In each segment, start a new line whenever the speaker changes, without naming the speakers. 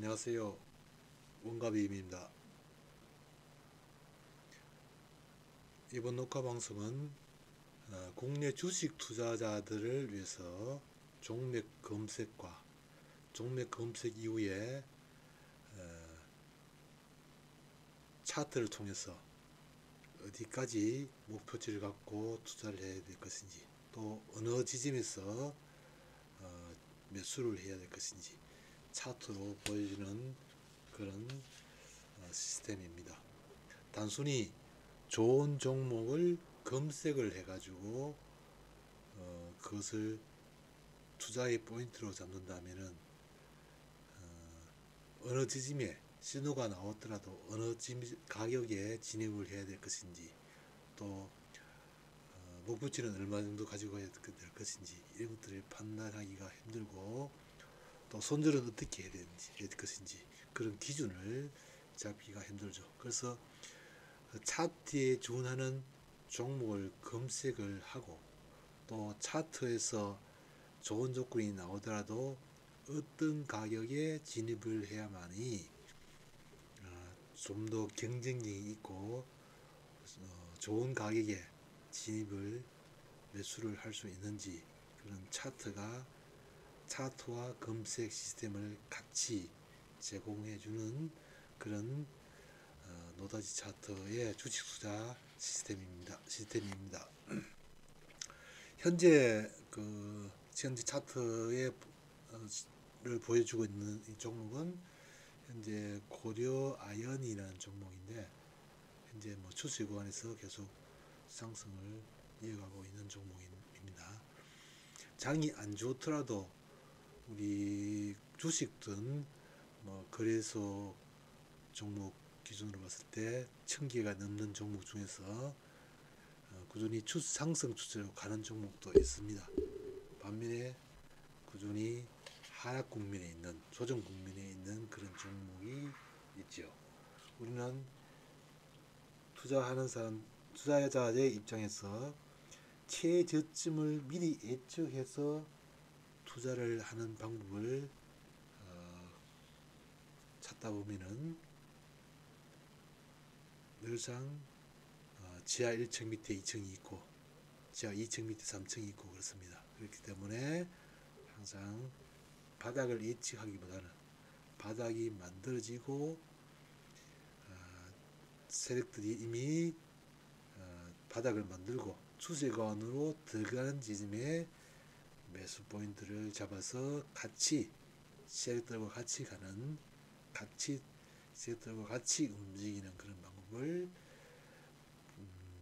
안녕하세요. 원가비임입니다. 이번 녹화 방송은 국내 주식 투자자들을 위해서 종맥 검색과 종맥 검색 이후에 차트를 통해서 어디까지 목표치를 갖고 투자를 해야 될 것인지, 또 어느 지점에서 매수를 해야 될 것인지 차트로 보여주는 그런 시스템입니다. 단순히 좋은 종목을 검색을 해가지고 그것을 투자의 포인트로 잡는다면은 어느 지점에 신호가 나왔더라도 어느 가격에 진입을 해야 될 것인지, 또 목표치는 얼마 정도 가지고 가야 될 것인지, 이런 것들을 판단하기가 힘들고, 또 손절은 어떻게 해야 될 것인지 그런 기준을 잡기가 힘들죠. 그래서 차트에 준하는 종목을 검색을 하고, 또 차트에서 좋은 조건이 나오더라도 어떤 가격에 진입을 해야만이 좀 더 경쟁력이 있고 좋은 가격에 진입을 매수를 할 수 있는지, 그런 차트와 검색 시스템을 같이 제공해주는 그런 노다지 차트의 주식 투자 시스템입니다. 현재 차트를 보여주고 있는 이 종목은 현재 고려 아연이라는 종목인데, 현재 추세 구간에서 계속 상승을 이어가고 있는 종목입니다. 장이 안 좋더라도 우리 주식든 거래소 종목 기준으로 봤을 때 1000개가 넘는 종목 중에서 꾸준히 상승 추세로 가는 종목도 있습니다. 반면에 꾸준히 하락 국면에 있는, 조정 국면에 있는 그런 종목이 있죠. 우리는 투자자의 입장에서 최저점을 미리 예측해서 투자를 하는 방법을 찾다 보면은 늘상 지하 1층 밑에 2층이 있고 지하 2층 밑에 3층이 있고 그렇습니다. 그렇기 때문에 항상 바닥을 예측하기보다는 바닥이 만들어지고 세력들이 이미 바닥을 만들고 추세관으로 들어가는 지점에 매수 포인트를 잡아서 세력들과 같이 움직이는 그런 방법을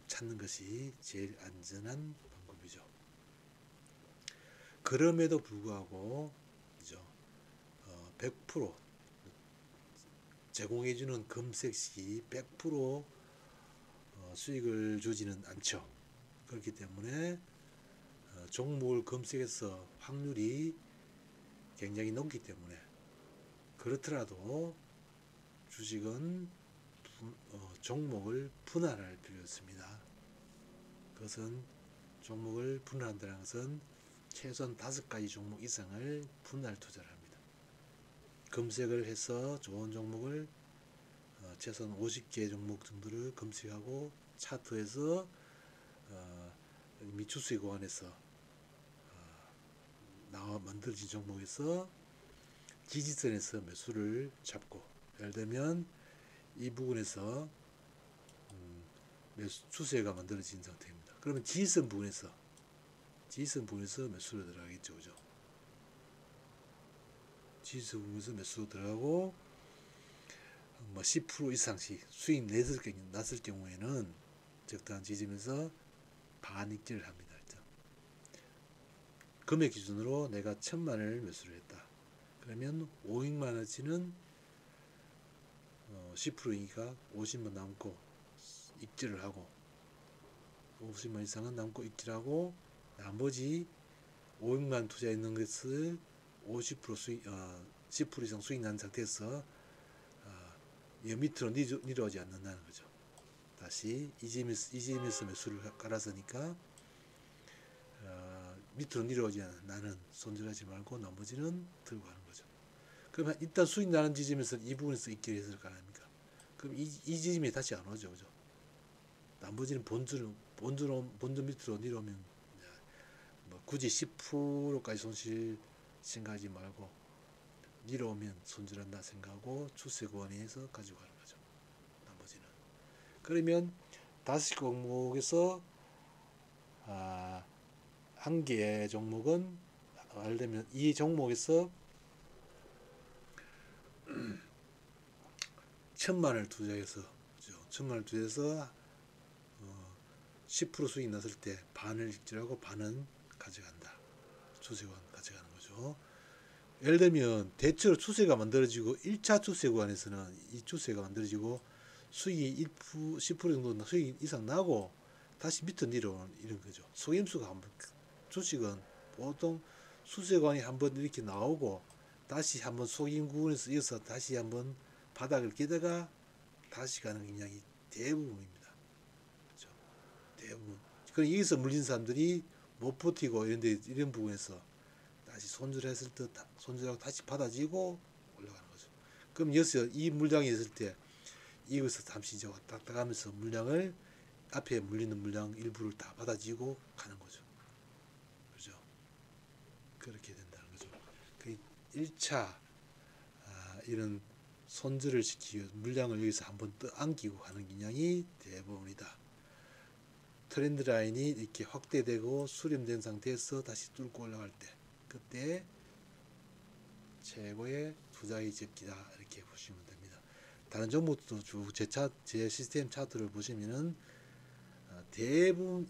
찾는 것이 제일 안전한 방법이죠. 그럼에도 불구하고 100% 제공해주는 검색시 100% 수익을 주지는 않죠. 그렇기 때문에 종목을 검색해서 확률이 굉장히 높기 때문에, 그렇더라도 주식은 종목을 분할할 필요가 있습니다. 그것은 종목을 분할한다는 것은 최소한 5가지 종목 이상을 분할 투자를 합니다. 검색을 해서 좋은 종목을 최소한 50개 종목 정도를 검색하고 차트에서 미추수익 구간에서 만들어진 종목에서 지지선에서 매수를 잡고, 예를 들면 이 부분에서 매수 추세가 만들어진 상태입니다. 그러면 지지선 부분에서 매수로 들어가겠죠, 그죠? 지지선 부분에서 매수로 들어가고 10% 이상씩 수익 났을 경우에는 적당한 지점에서 반익질을 합니다. 금액 기준으로 내가 1000만원을 매수를 했다. 그러면 500만원치는 10%이니까 50만 남고 입질을 하고, 50만 이상은 남고 입질하고, 나머지 500만 투자했는 것을 50% 수익, 10% 이상 수익 난 상태에서 밑으로 내려오지 않는다는 거죠. 다시 이 지점에서 매수를 깔았으니까 밑으로 내려오지 않는, 나는 손절하지 말고 나머지는 들고 가는 거죠. 그러면 일단 수익 나는 지점에서 이 부분에서 익절이 있을 거 아닙니까? 그럼 이 지점이 다시 안 오죠, 그죠? 나머지는 본주 밑으로 내려오면 뭐 굳이 10%까지 손실 생각하지 말고 내려오면 손절한다 생각하고 추세권에서 가지고 가는 거죠. 나머지는. 그러면 다섯 종목에서 한 개의 종목은 예를 들면 이 종목에서 1,000만원을 투자해서, 그죠? 1,000만원을 투자해서 10% 수익 났을 때 반을 익절하고 반은 가져간다. 추세관 가져가는 거죠. 예를 들면 대체로 추세가 만들어지고 1차 추세 구간에서는 이 추세가 만들어지고 수익이 1%, 10% 정도 수익 이상 나고 다시 밑으로 내려오는 이런 거죠. 속임수가 한번 주식은 보통 추세관이 한번 이렇게 나오고 다시 한번 속임 구간에서 이어서 다시 한번 바닥을 깨다가 다시 가는 경향이 대부분입니다. 그렇죠? 대부분. 그럼 여기서 물린 사람들이 못 버티고 이런 부분에서 다시 손절했을 때 손절하고 다시 받아지고 올라가는 거죠. 그럼 여기서 이 물량이 있을 때 이것서 잠시 이제 왔다 갔다 하면서 물량을 앞에 물리는 물량 일부를 다 받아지고 가는 거죠. 그죠? 그렇게 된다는 거죠. 그 1차 이런 손절을 시키고 물량을 여기서 한번 또 안기고 가는 경향이 대부분이다. 트렌드 라인이 이렇게 확대되고 수렴된 상태에서 다시 뚫고 올라갈 때 그때 최고의 투자의 적기다 이렇게 보시면 됩니다. 다른 종목도 쭉 제 시스템 차트를 보시면은 대부분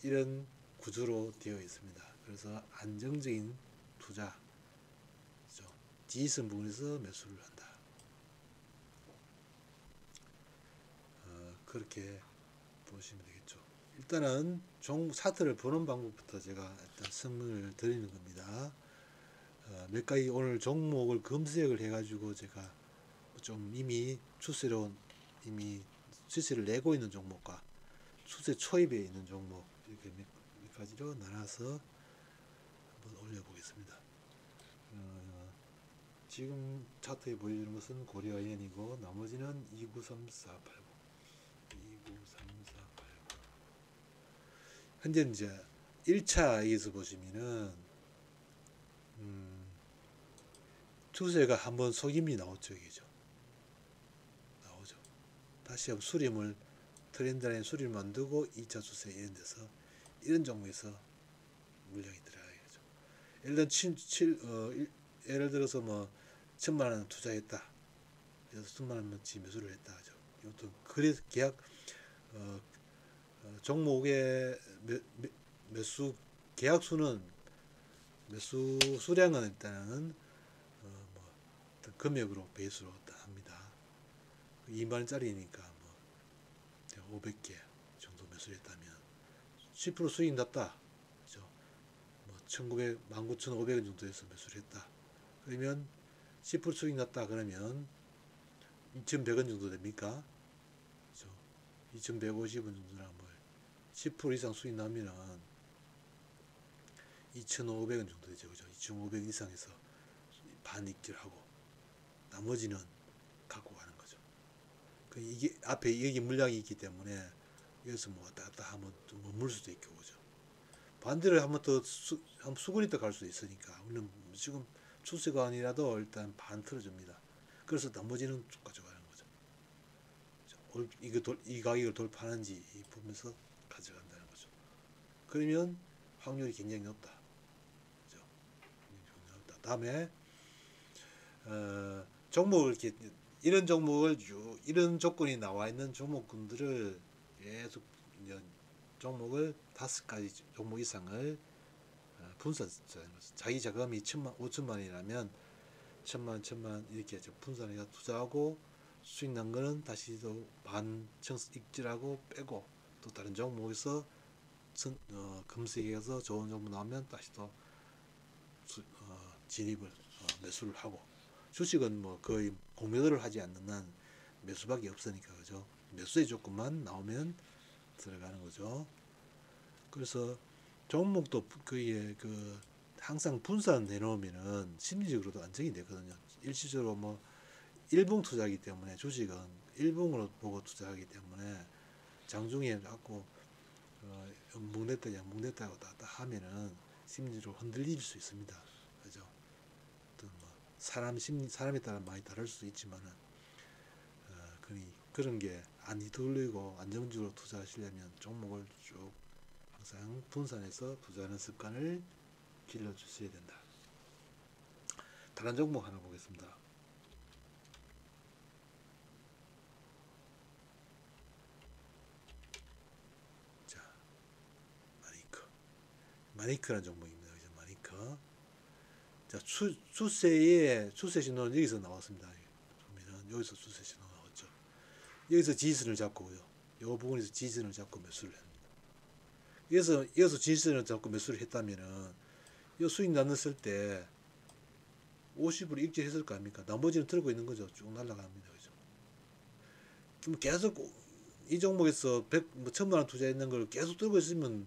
이런 구조로 되어 있습니다. 그래서 안정적인 투자, 지지선 부분에서 매수를 한다. 그렇게 보시면 되겠죠. 일단은 차트를 보는 방법부터 제가 일단 설명을 드리는 겁니다. 몇 가지 오늘 종목을 검색을 해가지고 제가 좀 이미 추세로 이미 추세를 내고 있는 종목과 추세 초입에 있는 종목 이렇게 몇 가지로 나눠서 한번 올려보겠습니다. 지금 차트에 보여주는 것은 고려아이언이고 나머지는 293489 현재 이제 1차에서 보시면은 추세가 한번 속임이 나오죠. 이게죠. 나오죠. 다시 한번 수렴을 트렌드 라인 수렴을 만들고 2차 추세 이런 데서 이런 종목에서 물량이 들어가야죠. 예를 들어서 뭐 1,000만 원 투자했다. 그래서 1,000만 원치 매수를 했다 하죠. 이것도 그래서 계약 종목의 매수 계약 수는 매수 수량은 일단은 뭐 금액으로 배수로 합니다. 2만 원짜리니까 뭐 500개 정도 매수를 했다면 10% 수익 났다. 그죠? 뭐 19,500원 정도에서 매수를 했다. 그러면 10% 수익 났다 그러면 2,100원 정도 됩니까? 그죠? 2,150원 정도나 뭐 10% 이상 수익 나면은 2,500원 정도 되죠. 그죠? 2,500원 이상에서 반 익절하고 나머지는 갖고 가는 거죠. 이게 앞에 여기 물량이 있기 때문에 여기서 뭐 왔다 갔다 하면 좀 머물 수도 있고 그죠. 반대로 한번 더 한번 수그리 더 갈 수도 있으니까 우리는 지금 추세가 아니라도 일단 반 틀어줍니다. 그래서 나머지는 쭉 가져가는 거죠. 이 가격을 돌파하는지 보면서 가져간다는 거죠. 그러면 확률이 굉장히 높다. 그죠? 높다. 다음에 종목을 이렇게 이런 종목을 이런 조건이 나와 있는 종목군들을 계속 종목을 5가지 종목 이상을 분산하는 거죠. 자기 자금이 5천만 원이라면 1,000만 이렇게 분산해서 투자하고 수익 난 거는 다시 또 반 익절하고 빼고 또 다른 종목에서 검색해서 좋은 종목 나오면 다시 또 진입을 매수를 하고 주식은 뭐 거의 공매도를 하지 않는 한 매수밖에 없으니까 그죠. 매수의 조건만 나오면 들어가는 거죠. 그래서 종목도 거의 항상 분산해 놓으면은 심리적으로도 안정이 되거든요. 일시적으로 뭐 일봉 투자하기 때문에 주식은 일봉으로 보고 투자하기 때문에 장중에 자꾸 묵냈다 양묵냈다 왔다 하면은 심리적으로 흔들릴 수 있습니다. 그죠? 어떤 뭐 사람 심리 사람에 따라 많이 다를 수 있지만은 그런 게 안 휘둘리고 안정적으로 투자하시려면 종목을 쭉 항상 분산해서 투자하는 습관을 길러 주셔야 된다. 다른 종목 하나 보겠습니다. 자, 마니크라는 종목입니다. 그죠? 마니크. 자, 추세 신호는 여기서 나왔습니다. 보면은 여기서 추세 신호 나왔죠. 여기서 지지선을 잡고요. 이 부분에서 지지선을 잡고 매수를 합니다. 여기서 지지선을 잡고 매수를 했다면은 이 수익 나눴을 때 50으로 익절했을 거 아닙니까? 나머지는 들고 있는 거죠. 쭉 날아갑니다. 그죠? 그럼 계속 이 종목에서 100, 뭐 1000만 원 투자했는 걸 계속 들고 있으면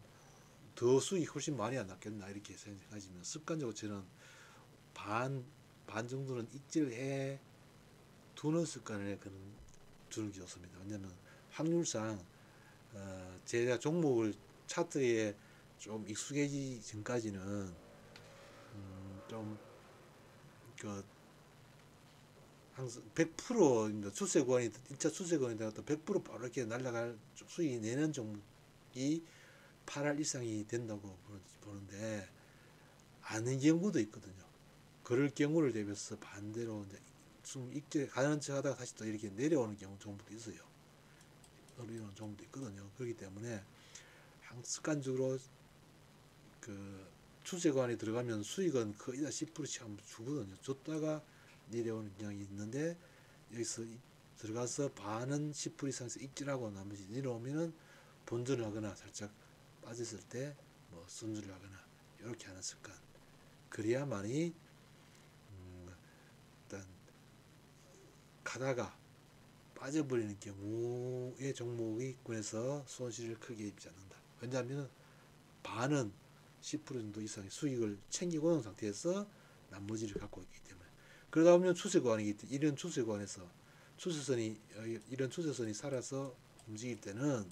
더 수익이 훨씬 많이 안 났겠나 이렇게 생각하시면 습관적으로 저는 반 정도는 익절해 두는 습관을 두는 게 좋습니다. 왜냐하면 확률상 제가 종목을 차트에 좀 익숙해지기 전까지는 좀그 항상 100% 추세권이 1차 추세권이 되었다 100% 바로 이렇게 날아갈 수익이 내는 종목이 8할 이상이 된다고 보는데 아는 경우도 있거든요. 그럴 경우를 대비해서 반대로 이제 좀 익절 가는 척 하다가 다시 또 이렇게 내려오는 경우 종목도 있어요. 내려오는 종목도 있거든요. 그렇기 때문에 습관적으로 그 추세관에 들어가면 수익은 거의 다 10%씩 한번 주거든요. 줬다가 내려오는 경향이 있는데 여기서 들어가서 반은 10% 이상에서 익절하고 나머지 내려오면은 본전을 하거나 살짝 빠졌을 때 뭐 손절을 하거나 이렇게 하는 습관. 그래야만이 일단 가다가 빠져버리는 경우의 종목이 군에서 손실을 크게 입지 않는다. 왜냐하면 반은 10% 정도 이상의 수익을 챙기고 있는 상태에서 나머지를 갖고 있기 때문에 그러다 보면 추세권이기 때문에 이런 추세권에서 이런 추세선이 살아서 움직일 때는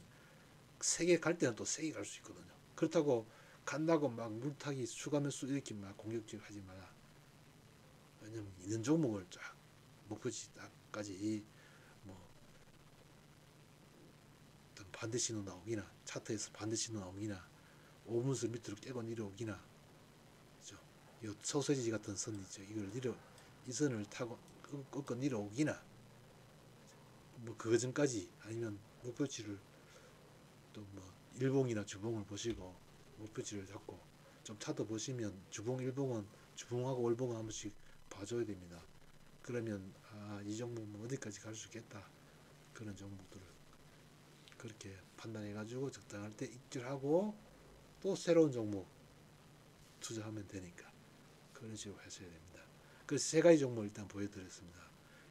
세게 갈 때는 또 세게 갈 수 있거든요. 그렇다고 간다고 막 물타기 추가 매수 이렇게 막 공격적으로 하지 마라. 왜냐면 있는 종목을 쫙 목표지까지 뭐 어떤 반대 신호 나오기나 차트에서 반대 신호 나오기나 5분선 밑으로 깨고 내려오기나 그죠? 이 소세지 같은 선 있죠. 이 선을 타고 꺾어 내려오기나 뭐 그 전까지 아니면 목표치를 또 뭐 일봉이나 주봉을 보시고 목표치를 잡고 좀 차트 보시면 주봉 일봉은 주봉하고 월봉은 한 번씩 봐줘야 됩니다. 그러면 이 종목은 어디까지 갈 수 있겠다 그런 종목들을 그렇게 판단해 가지고 적당할 때 익절하고 또 새로운 종목 투자하면 되니까 그런 식으로 하셔야 됩니다. 그래서 세 가지 종목을 일단 보여드렸습니다.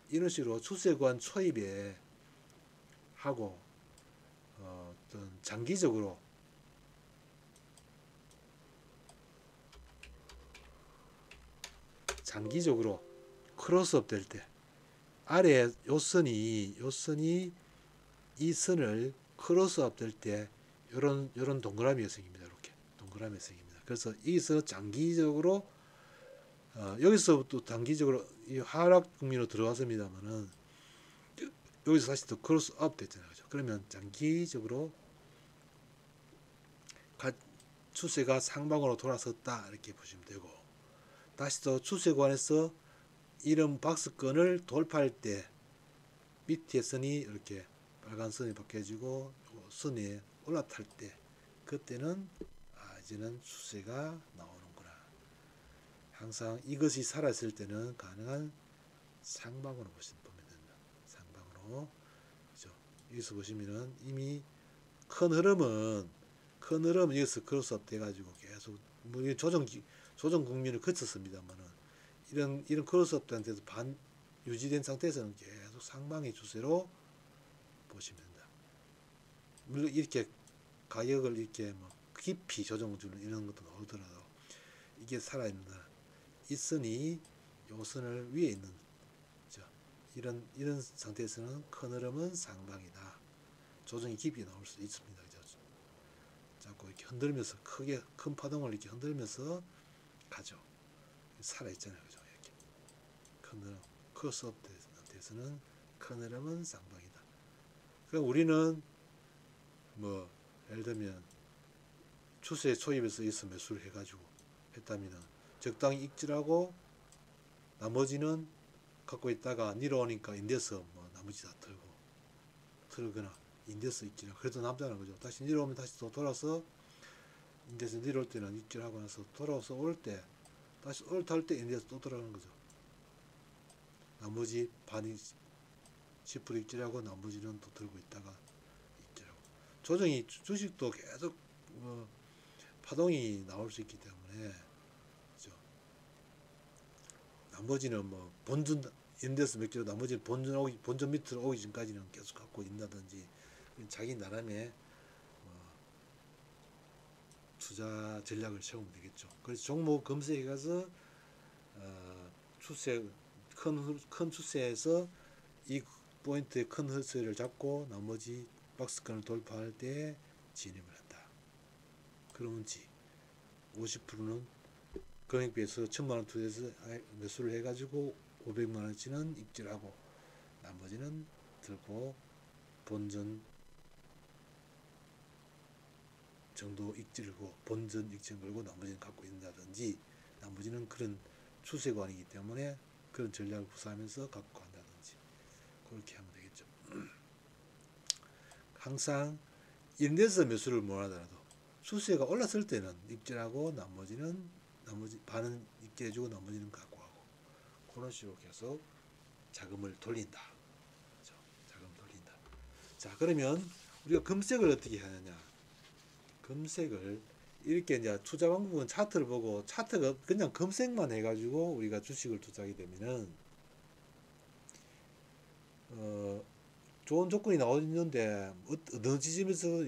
이런 식으로 추세권 초입에 하고 어떤 장기적으로 크로스업 될 때 아래 요선이 이 선을 크로스업 될 때 요런 동그라미가 생깁니다. 이렇게 동그라미가 생깁니다. 그래서 여기서 장기적으로 여기서부터 단기적으로 이 하락 국면으로 들어갔습니다만은 여기서 다시 또 크로스업 됐잖아요. 그죠? 그러면 장기적으로 추세가 상방으로 돌아섰다 이렇게 보시면 되고 다시 또 추세관에서 이런 박스권을 돌파할 때 밑에 선이 이렇게 빨간 선이 바뀌어지고 선에 올라탈 때 그때는 이제는 추세가 나오는구나. 항상 이것이 살아있을 때는 가능한 상방으로 보면 됩니다. 상방으로 그죠? 여기서 보시면은 이미 큰 흐름은 여기서 크로스업 돼가지고 계속 뭐 조정 국면을 거쳤습니다만은 이런 크로스업 단에서 유지된 상태에서는 계속 상방의 추세로 보시면 된다. 물론 이렇게 가격을 이렇게 뭐 깊이 조정 주는 이런 것도 나오더라도 이게 살아있는다. 이 선이 요 선을 위에 있는, 그죠? 이런 상태에서는 큰 흐름은 상방이다. 조정이 깊이 나올 수 있습니다. 그죠? 자꾸 이렇게 흔들면서 크게 큰 파동을 이렇게 흔들면서 가죠. 살아있잖아요. 그죠? 이렇게 큰 흐름, 크로스업 상태에서는 큰 흐름은 상방이다. 그럼 우리는 뭐 예를 들면 추세 초입에서 있어 매수를 해가지고 했다면은 적당히 익질하고 나머지는 갖고 있다가 내려오니까 인데서 뭐 나머지 다 털거나 인데서 익질하고 그래도 남자는 거죠. 다시 내려오면 다시 또 돌아서 인데서 내려올 때는 익질하고 나서 돌아서 올 때 다시 올탈 때 인데서 또 돌아가는 거죠. 나머지 반이 10% 익질하고 나머지는 또 들고 있다가 익질하고 조정이 주식도 계속 파동이 나올 수 있기 때문에 그죠? 나머지는 뭐 본전 인데스 몇 개로 나머지는 본전 밑으로 오기 전까지는 계속 갖고 있다든지 자기 나름의 투자 전략을 세우면 되겠죠. 그래서 종목 검색해 가서 추세 큰 추세에서 이 포인트의 큰 흐세를 잡고 나머지 박스권을 돌파할 때 진입을 한다. 그러면지 50%는 금액비에서 1000만원 투자해서 매수를 해가지고 500만원치는 입질하고 나머지는 들고 본전 정도 익질고 본전 익질 걸고 나머지는 갖고 있다든지 나머지는 그런 추세관이기 때문에 그런 전략을 구사하면서 갖고 간다든지 그렇게 하면 되겠죠. 항상 이런 데서 매수를 못 하더라도 추세가 올랐을 때는 입질하고 나머지 반은 입질해주고 나머지는 갖고 가고 그런 식으로 계속 자금을 돌린다. 그렇죠? 자금 돌린다. 자, 그러면 우리가 금색을 어떻게 하느냐? 금색을 이렇게 이제 투자 방법은 차트를 보고 차트가 그냥 금색만 해가지고 우리가 주식을 투자하게 되면은 좋은 조건이 나오는데 어느 지점에서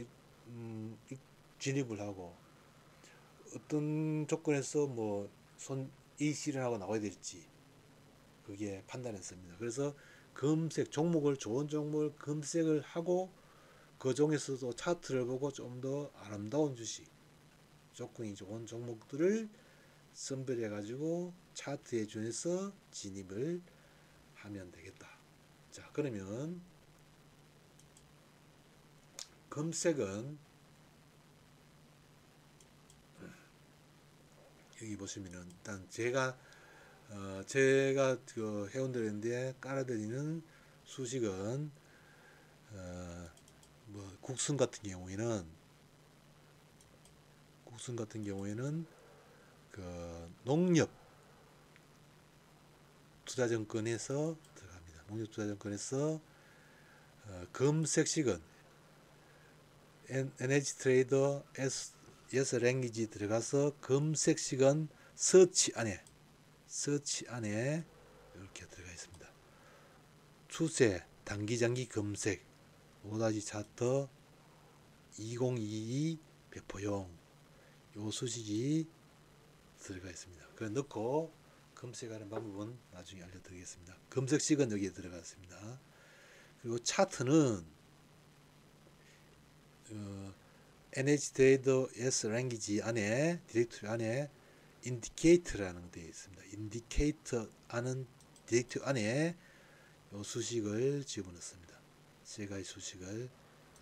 진입을 하고 어떤 조건에서 뭐 이익 실현하고 나와야 될지 그게 판단했습니다. 그래서 금색 종목을 좋은 종목을 금색을 하고 그 중에서도 차트를 보고 좀 더 아름다운 주식 조건이 좋은 종목들을 선별해 가지고 차트에 준해서 진입을 하면 되겠다. 자, 그러면 금색은 여기 보시면은 일단 제가 그 회원들한테 깔아드리는 수식은 뭐 국sun 같은 경우에는 그 농협 투자증권에서 들어갑니다. 농협 투자증권에서 금색식은 NH 트레이더 S 랭귀지 들어가서 금색식은 서치 안에 이렇게 들어가 있습니다. 추세 단기 장기 금색 5다지 차트 2022 배포용 요 수식이 들어가 있습니다. 그래 넣고 검색하는 방법은 나중에 알려드리겠습니다. 검색식은 여기에 들어갔습니다. 그리고 차트는 NH트레이더 S 랭귀지 안에 디렉토리 안에 인디케이터라는 게 있습니다. 인디케이터 아는 디렉토리 안에 요 수식을 집어넣습니다. 세 가지 수식을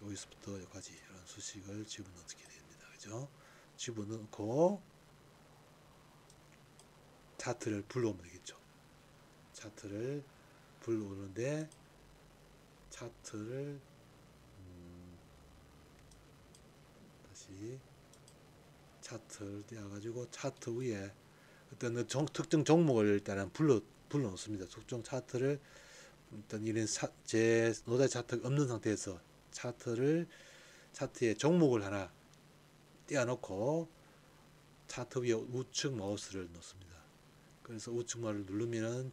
여기서부터 여기까지 이런 수식을 집어넣게 됩니다. 그죠? 집어넣고 차트를 불러오면 되겠죠. 차트를 불러오는데 차트를 다시 차트를 떼어가지고 차트 위에 어떤 특정 종목을 일단은 불러놓습니다. 특정 차트를 일단 이런 제 노다 차트가 없는 상태에서 차트에 종목을 하나 떼어놓고 차트 위에 우측 마우스를 놓습니다. 그래서 우측 마우스를 누르면은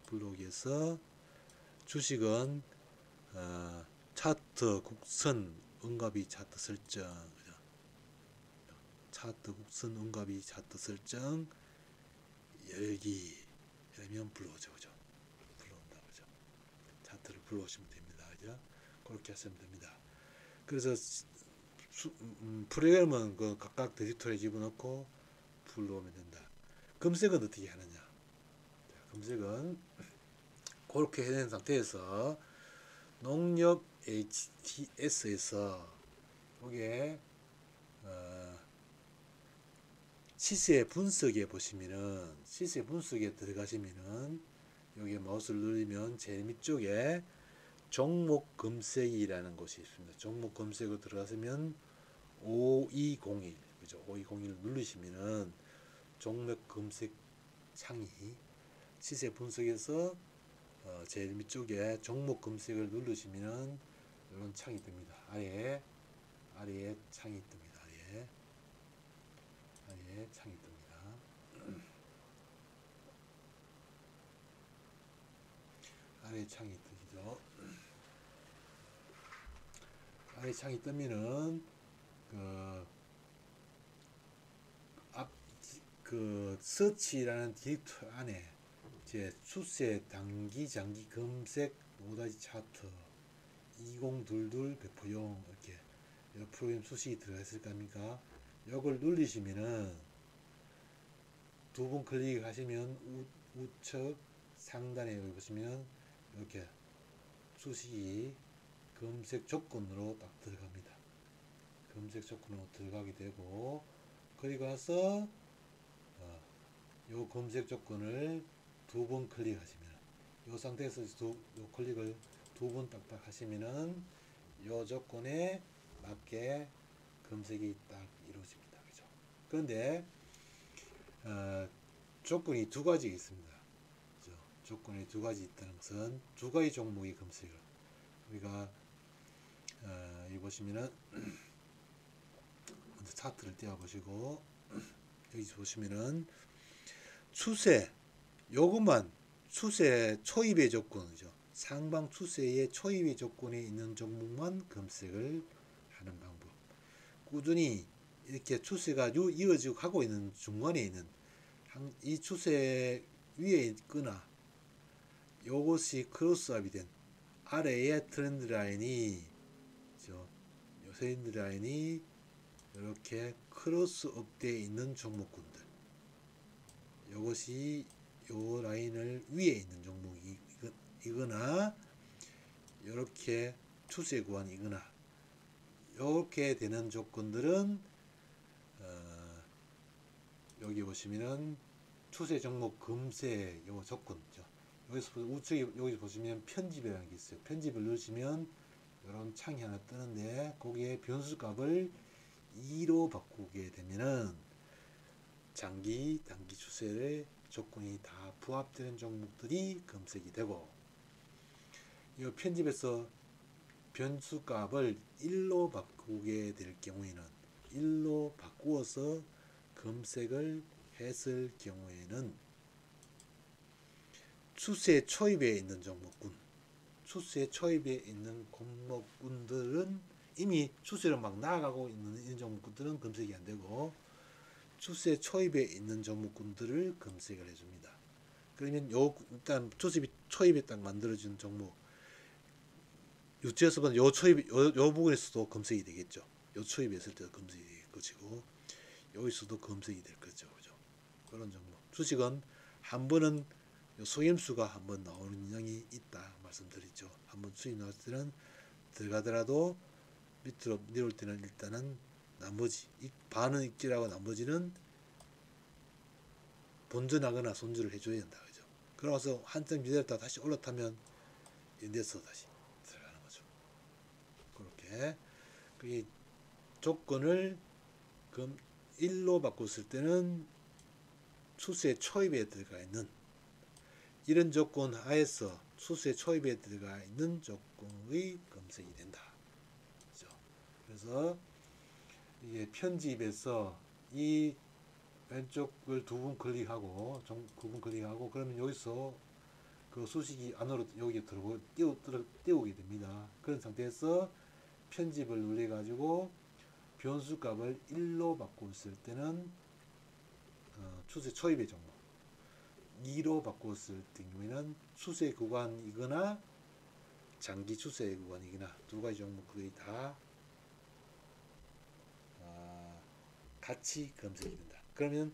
불러오기에서 주식은 차트 국선 응가비 차트 설정 차트 곡선 음값이 차트 설정 열기 이러면 불러오죠. 그죠? 불러온다. 그죠? 차트를 불러오시면 됩니다. 그죠? 그렇게 하시면 됩니다. 그래서 프로그램은 그 각각 디렉터리에 집어넣고 불러오면 된다. 검색은 어떻게 하느냐? 자, 검색은 그렇게 해낸 상태에서 농협 HTS에서 여기에 시세 분석에 보시면은 시세 분석에 들어가시면은 여기 마우스를 누르면 제일 밑쪽에 종목 검색이라는 곳이 있습니다. 종목 검색으로 들어가시면 5201 그죠? 5201 누르시면은 종목 검색 창이 시세 분석에서 제일 밑쪽에 종목 검색을 누르시면은 이런 창이 뜹니다. 아래에 창이 뜹니다. 아래에 창이 뜹니다. 아래 창이 뜨죠. 아래 창이 뜨면은 그 서치라는 디렉터 안에 이제 추세 단기 장기 검색 모다지 차트 2022 배포용 이렇게 여러 프로그램 수식이 들어가 있을 겁니까? 이걸 누르시면은 두 번 클릭하시면 우측 상단에 여기 보시면 이렇게 수식이 검색 조건으로 딱 들어갑니다. 검색 조건으로 들어가게 되고 그리고 와서 요 검색 조건을 두 번 클릭하시면 이 상태에서 요 클릭을 두 번 딱딱 하시면은 요 조건에 맞게 검색이 딱 이루어집니다. 그죠? 그런데 조건이 두 가지 있습니다. 그죠? 조건이 두 가지 있다는 것은 두 가지 종목의 검색을 우리가 여기 보시면은 먼저 차트를 띄워 보시고 여기 보시면은 추세 요것만 추세 초입의 조건이죠. 상방 추세의 초입의 조건에 있는 종목만 검색을 하는 방법. 꾸준히 이렇게 추세가 이어지고 가고 있는 중간에 있는 이 추세 위에 있거나 요것이 크로스업이 된 아래의 트렌드 라인이 트렌드 라인이 이렇게 크로스업 되어 있는 종목군들 요것이 요 라인을 위에 있는 종목이거나 이렇게 추세 구간이거나 이렇게 되는 조건들은 여기 보시면은 추세 종목 검색 요 조건이죠. 여기서 우측에 여기 보시면 편집이라는 게 있어요. 편집을 누르시면 이런 창이 하나 뜨는데 거기에 변수 값을 2로 바꾸게 되면은 장기 단기 추세의 조건이 다 부합되는 종목들이 검색이 되고 이 편집에서 변수 값을 1로 바꾸게 될 경우에는 1로 바꾸어서 검색을 했을 경우에는 추세 초입에 있는 종목군 추세 초입에 있는 종목군들은 이미 추세로 막 나아가고 있는 종목군들은 검색이 안 되고 추세 초입에 있는 종목군들을 검색을 해줍니다. 그러면 일단 추세 초입에 딱 만들어진 종목 유치에서 보면 요 부분에서도 검색이 되겠죠. 요 초입에 있을 때도 검색이 될 것이고 여기서도 검색이 될 거죠. 그죠? 그런 종목 주식은 한 번은 속임수가 한 번 나오는 양이 있다 말씀드리죠. 한번 수익 나올 때는 들어가더라도 밑으로 내려올 때는 일단은 나머지 반은 익질하고 나머지는 본전하거나 손절을 해줘야 된다. 그죠? 그러고서 한참 기다렸다 다시 올라타면 인데서 다시 들어가는 거죠. 그렇게 그 조건을 그럼 1로 바꿨을 때는 추세 초입에 들어가 있는 이런 조건 하에서 추세 초입에 들어가 있는 조건의 검색이 된다. 그죠? 그래서 이게 편집에서 이 왼쪽을 두 번 클릭하고 그러면 여기서 그 수식이 안으로 여기 들어오고 띄우게 됩니다. 그런 상태에서 편집을 눌러 가지고 변수 값을 1로 바꿨을 때는 추세 초입의 종목, 2로 바꿨을 경우에는 추세 구간이거나 장기 추세 구간이거나 두 가지 종목들이 다 같이 검색이 된다. 그러면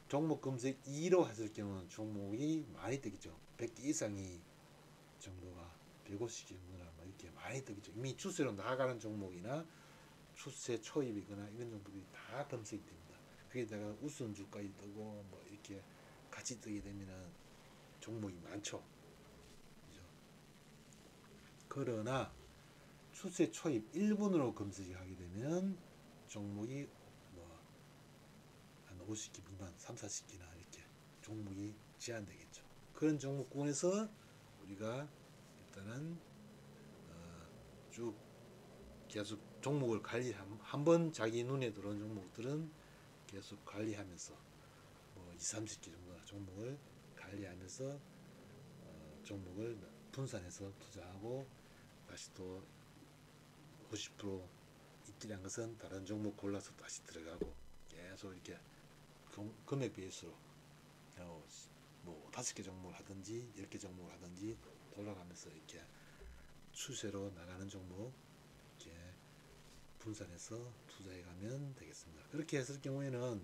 종목 검색 2로 했을 경우는 종목이 많이 뜨겠죠. 100개 이상이 정도가 150개 정도나 이렇게 많이 뜨겠죠. 이미 추세로 나가는 종목이나 추세 초입이거나 이런 종목들이 다 검색이 됩니다. 거기다가 우선주까지 뜨고 뭐 이렇게 같이 뜨게 되면은 종목이 많죠. 그죠? 그러나 추세 초입 1분으로 검색이 하게 되면 종목이 뭐 한 50개 미만, 3, 40개나 이렇게 종목이 제한되겠죠. 그런 종목군에서 우리가 일단은 쭉 계속 종목을 한번 자기 눈에 들어온 종목들은 계속 관리하면서 뭐 20, 30개 정도나 종목을 관리하면서 종목을 분산해서 투자하고 다시 또 50% 입질한 것은 다른 종목 골라서 다시 들어가고 계속 이렇게 금액 베이스로 뭐 5개 종목을 하든지 10개 종목을 하든지 돌아가면서 이렇게 추세로 나가는 종목 이렇게 분산해서 투자해가면 되겠습니다. 그렇게 했을 경우에는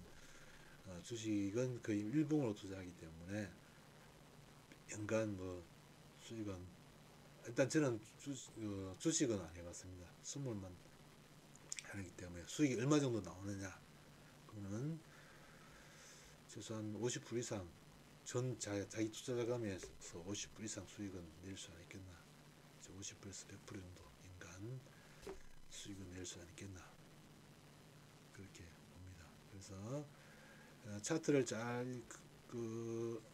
주식은 거의 일봉으로 투자하기 때문에 연간 뭐 수익은 일단 저는 주식은 안 해봤습니다. 선물만 하기 때문에 수익이 얼마 정도 나오느냐 그거는 최소한 50% 이상 전 자기 투자 자금에서 50% 이상 수익은 낼 수 있겠나, 50%에서 100% 정도 인간 수익을 낼 수 있겠나 그렇게 봅니다. 그래서 차트를 잘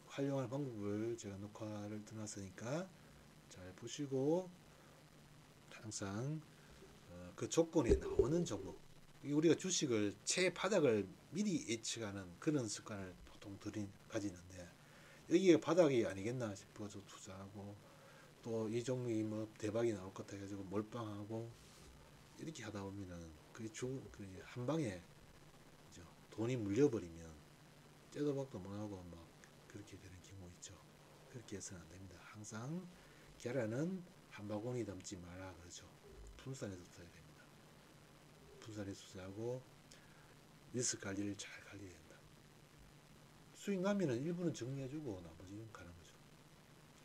활용하는 방법을 제가 녹화를 떠났으니까 잘 보시고 항상 그 조건에 나오는 종목, 우리가 주식을 최바닥을 미리 예측하는 그런 습관을 보통 가지는데 여기가 바닥이 아니겠나 싶어서 투자하고 또 이 종목이 뭐 대박이 나올 것 같아가지고 몰빵하고 이렇게 하다 보면은 한 방에 돈이 물려버리면 째도 박도 못하고 막 그렇게 되는 경우 있죠. 그렇게 해서는 안 됩니다. 항상 계란은 한 바구니 담지 마라 그러죠. 분산해서 써야 됩니다. 분산해서 투자하고 리스크 관리를 잘 관리해야 된다. 수익 나면은 일부는 정리해주고 나머지는 가는 거죠.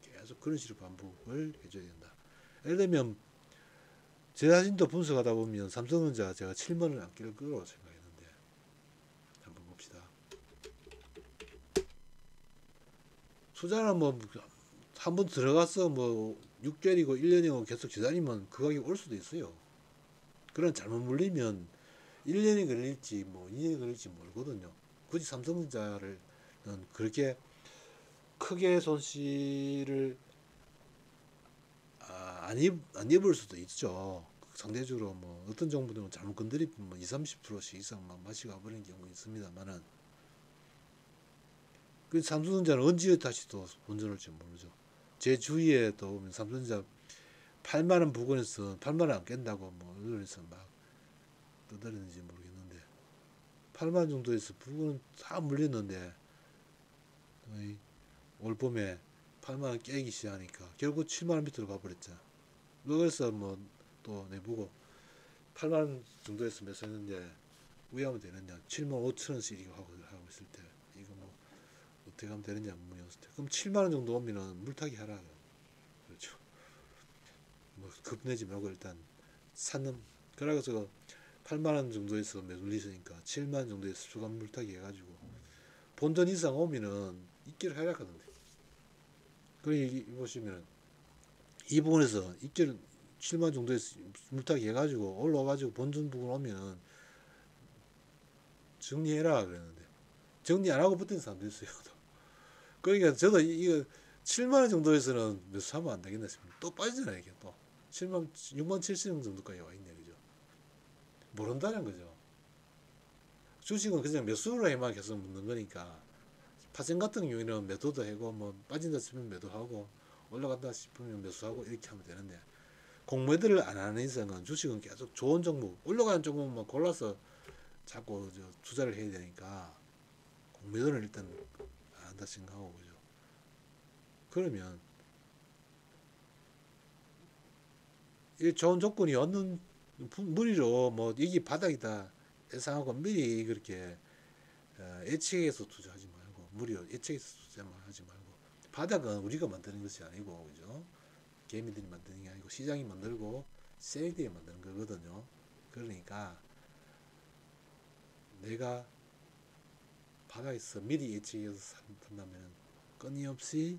계속 그런 식으로 반복을 해줘야 된다. 예를 들면 제 자신도 분석하다 보면 삼성전자 제가 7만원 안 낄 거라고 생각했는데 한번 봅시다. 투자는 뭐 한번 들어가서 뭐 6개월이고 1년이고 계속 기다리면 그 가격이 올 수도 있어요. 그런 잘못 물리면 1년이 걸릴지 뭐 2년이 걸릴지 모르거든요. 굳이 삼성전자를 그렇게 크게 손실을 안 입을 수도 있죠. 상대적으로 뭐 어떤 정부들은 잘못 건드리면 뭐 20, 30%씩 이상 막 맛이 가버리는 경우 있습니다만은 그 삼성전자는 언제 다시 또 본전할지 모르죠. 제 주위에 또 보면 삼성전자 8만원 부근에서 8만원 안 깬다고 뭐 언론에서 막 떠들었는지 모르겠는데 8만원 정도에서 부근 다 물렸는데 올 봄에 8만원 깨기 시작하니까 결국 7만원 밑으로 가버렸잖아. 그래서 뭐 또 내보고 8만원 정도에서 매수했는데 왜 하면 되느냐, 7만 5천원씩 이거 하고 있을 때 이거 뭐 어떻게 하면 되느냐 물었을 때 그럼 7만원 정도 오면은 물타기 하라. 그렇죠. 뭐 급내지 말고 일단 사는, 그래서 8만원 정도에서 매물리으니까 7만원 정도에서 수감 물타기 해가지고 본전 이상 오면은 입기를 하라 하던데. 그러니 보시면은 이 부분에서 입기를 7만 정도에서 물타기 해가지고 올라와가지고 본전 부분 오면은 정리해라 그랬는데 정리 안 하고 붙은 사람도 있어요. 그러니까 저도 이거 7만원 정도에서는 매수하면 안 되겠나 싶습니다. 또 빠지잖아요. 이게 또 6만 7천 정도까지 와 있네. 그죠? 모른다는 거죠. 주식은 그냥 매수로 해만 계속 묻는 거니까 파생 같은 경우에는 매도도 하고 뭐 빠진다 싶으면 매도하고 올라간다 싶으면 매수하고 이렇게 하면 되는데 공매도를 안 하는 이상은 주식은 계속 좋은 종목, 올라가는 종목만 골라서 자꾸 투자를 해야 되니까 공매도는 일단 안 한다 생각하고, 그죠? 그러면 이 좋은 조건이 없는 무리로 뭐 이게 바닥이다 예상하고 미리 그렇게 예측해서 투자하지 말고, 무리로 예측해서 투자하지 말고, 바닥은 우리가 만드는 것이 아니고, 그죠? 개미들이 만드는 게 아니고 시장이 만들고 세력들이 만드는 거거든요. 그러니까 내가 바닥에서 미리 예측해서 산다면 끊임없이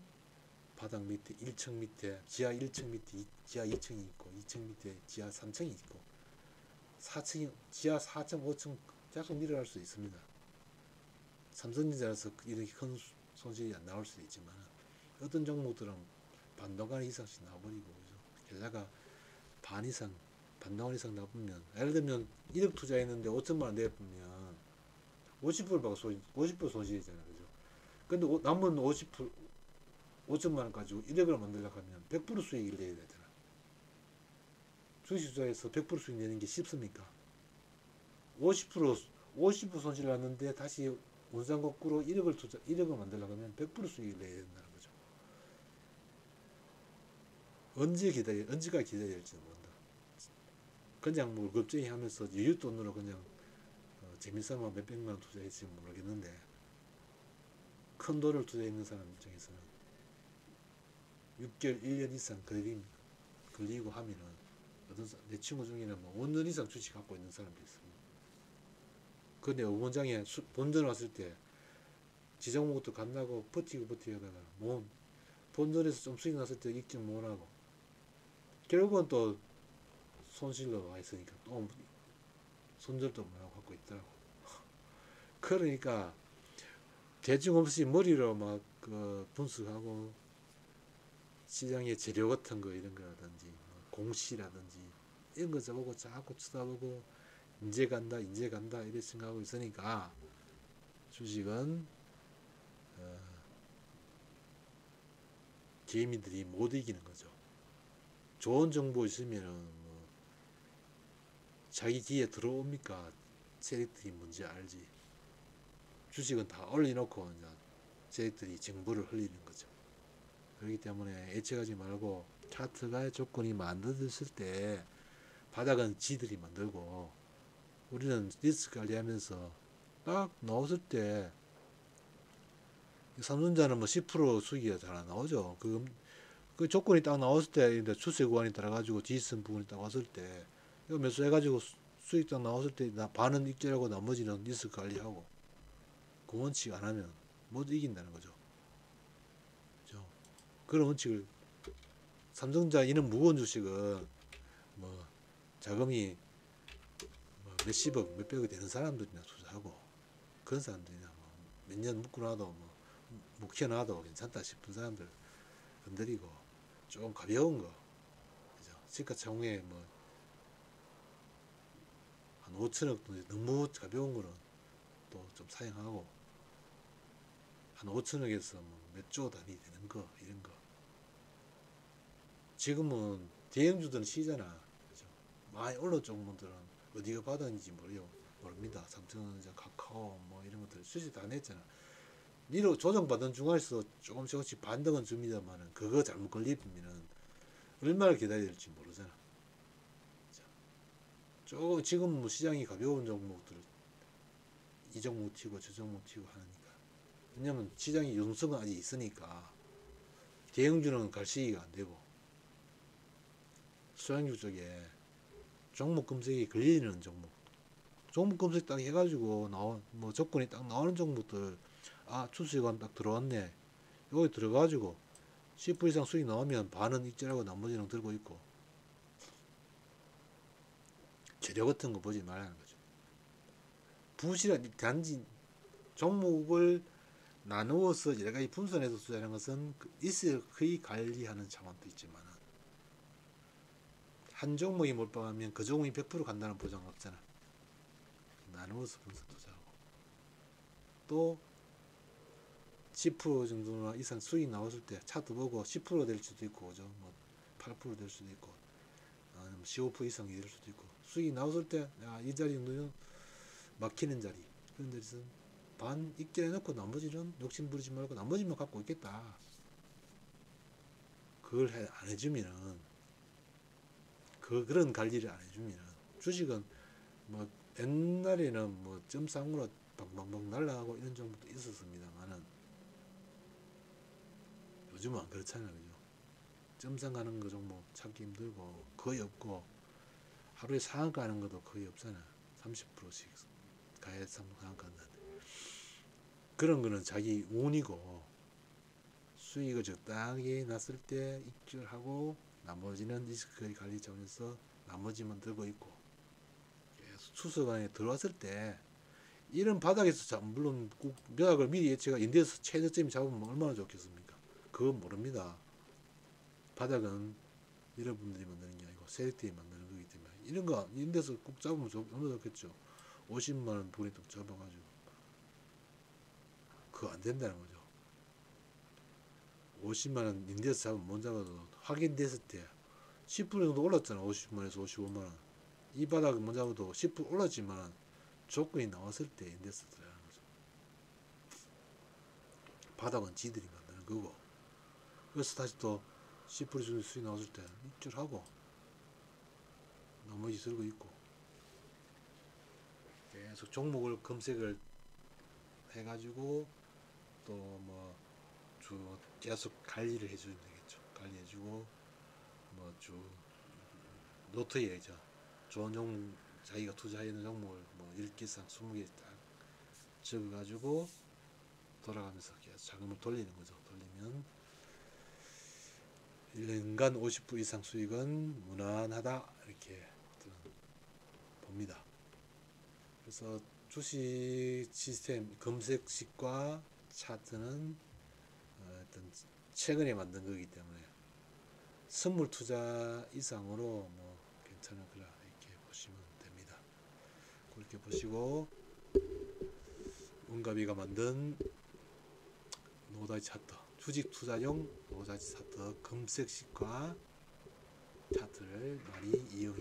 바닥 밑에 1층 밑에 지하 1층 밑에 지하 2층이 있고, 2층 밑에 지하 3층이 있고, 4층 지하 4층 5층 계속 내려갈 수 있습니다. 삼성전자라서 이렇게 큰 손실이 안 나올 수도 있지만 어떤 종목들은 반도간 이상씩 나와버리고, 그죠? 계좌가 반 이상 반도간 이상 나쁘면, 예를 들면 1억 투자했는데 5천만 원 내보면 50% 받고 50% 손실이잖아요, 그죠? 근데 남은 50% 5천만 원 가지고 1억을 만들려고 하면 100% 수익을 내야 되잖아. 주식 투자에서 100% 수익 내는 게 쉽습니까? 50% 손실 났는데 다시 원상 거꾸로 1억을 만들려고 하면 100% 수익을 내야 된다는 거죠. 언제가 기다려야 될지 모른다. 그냥 뭐 겁쟁이 하면서 여윳돈으로 그냥 재미삼아 몇백만 원 투자했을지 모르겠는데, 큰 돈을 투자했는 사람 입장에서는 6개월, 1년 이상 걸리고 하면은, 내 친구 중에는 뭐 5년 이상 주식 갖고 있는 사람도 있습니다. 근데 원장에 본전 왔을 때 지정목도 간다고 버티고 하다가 뭐 본전에서 좀 수익 났을 때 익증 못하고 결국은 또 손실로 와 있으니까 또 손절도 못하고 갖고 있더라고. 그러니까 대중 없이 머리로 막 분석하고 시장의 재료 같은 거 이런 거라든지 공시라든지 이런 거 써보고 자꾸 쳐다보고 이제 간다 이래 생각하고 있으니까 주식은 개미들이 못 이기는 거죠. 좋은 정보 있으면은 뭐 자기 귀에 들어옵니까? 세력들이 뭔지 알지. 주식은 다 올려놓고 이제 세력들이 정보를 흘리는 거죠. 그렇기 때문에 예측하지 말고 차트가 조건이 만들어졌을 때 바닥은 지들이 만들고 우리는 리스크 관리하면서 딱 나왔을 때 삼성전자는 뭐 10% 수익이 잘 안 나오죠. 그 조건이 딱 나왔을 때 추세 구간이 들어가지고 지지선 부분이 딱 왔을 때 이거 매수해가지고 수익 딱 나왔을 때 반은 익절하고 나머지는 리스크 관리하고 그 원칙 안 하면 못 이긴다는 거죠. 그렇죠? 그런 원칙을 삼성전자 이런 무거운 주식은 뭐 자금이 뭐 몇십억 몇백억 되는 사람들이나 투자하고 그런 사람들이나 뭐 몇 년 묶어놔도 뭐 묵혀놔도 괜찮다 싶은 사람들 건드리고 좀 가벼운 거, 그죠? 시가총액 뭐 한 5천억 너무 가벼운 거는 또 좀 사용하고 한 5천억에서 뭐 몇 조 단위 되는 거 이런 거. 지금은 대형주들은 쉬잖아, 그죠? 많이 올라온 종목들은 어디가 받았는지 모릅니다. 삼성전자, 카카오 뭐 이런 것들 수시 다 냈잖아. 니로 조정받은 중간에서 조금씩 반등은 줍니다만은 그거 잘못 걸리면은 얼마나 기다려야 될지 모르잖아. 조금 지금 뭐 시장이 가벼운 종목들 이 종목 튀고 저 종목 튀고 하니까, 왜냐면 시장이 유동성은 아직 있으니까 대형주는 갈 시기가 안 되고 소형주 쪽에 종목 검색이 걸리는 종목 검색 딱 해가지고 뭐 조건이 딱 나오는 종목들, 추수익은 딱 들어왔네, 여기 들어가지고 10% 이상 수익 나오면 반은 익절하고 나머지는 들고 있고, 재료 같은 거 보지 말라는 거죠. 단지 종목을 나누어서 여러 가지 분산해서 투자하는 것은 리스크의 관리하는 차원도 있지만 한 종목이 몰빵하면 그 종목이 100% 간다는 보장은 없잖아. 나누어서 분산 투자하고 또 10% 정도나 이상 수익 나왔을 때 차트 보고 10% 될 수도 있고, 그죠? 뭐 8% 될 수도 있고 15% 이상이 될 수도 있고 수익이 나왔을 때 이 자리 정도는 막히는 자리 그런 데서 반 익절해 놓고 나머지는 욕심 부리지 말고 나머지만 갖고 있겠다. 그걸 안 해주면은 그런 관리를 안 해주면은 주식은 뭐 옛날에는 뭐 점상으로 방방방 날라가고 이런 정도도 있었습니다만은 요즘은 안 그렇잖아요. 그죠? 점상 가는 거 정도 찾기 힘들고 거의 없고 하루에 상한가 하는 것도 거의 없잖아요. 30%씩 가야 상한가 한다는데 그런 거는 자기 운이고 수익을 적당히 났을 때 입출하고 나머지는 리스크 관리 차원에서 나머지만 들고 있고 계속 추석 안에 들어왔을 때 이런 바닥에서 물론 몇 미리 예측가 인데스 최저점이 잡으면 얼마나 좋겠습니까? 그건 모릅니다. 바닥은 여러분들이 만드는 게 아니고 세력들이 만드는 거기 때문에 이런 거 인데스 꼭 잡으면 얼마나 좋겠죠. 50만원 분이 또 잡아가지고 그거 안 된다는 거죠. 50만원 인데스 잡으면 못 잡아도 확인됐을 때 10% 정도 올랐잖아. 50만원에서 55만원 이 바닥 못 잡아도 10% 올랐지만 조건이 나왔을 때 인데스 들어가는 거죠. 바닥은 지들이 만드는 거고 그래서 다시 또 10% 정도 수익 나왔을 때 입출하고 나머지 들고 있고 계속 종목을 검색을 해가지고 또 뭐 계속 관리를 해주면 되겠죠. 관리해주고 뭐 노트에 이제 좋은 종목 자기가 투자하는 종목을 뭐 10개 이상 20개 딱 적어가지고 돌아가면서 계속 자금을 돌리는 거죠. 돌리면 1년간 50% 이상 수익은 무난하다 이렇게 봅니다. 그래서 주식 시스템 검색식과 차트는 어떤 최근에 만든 거기 때문에 선물 투자 이상으로 뭐 괜찮은 거라 이렇게 보시면 됩니다. 그렇게 보시고 원가비가 만든 노다지 차트 주식 투자용 노다지 차트 검색식과 차트를 많이 이용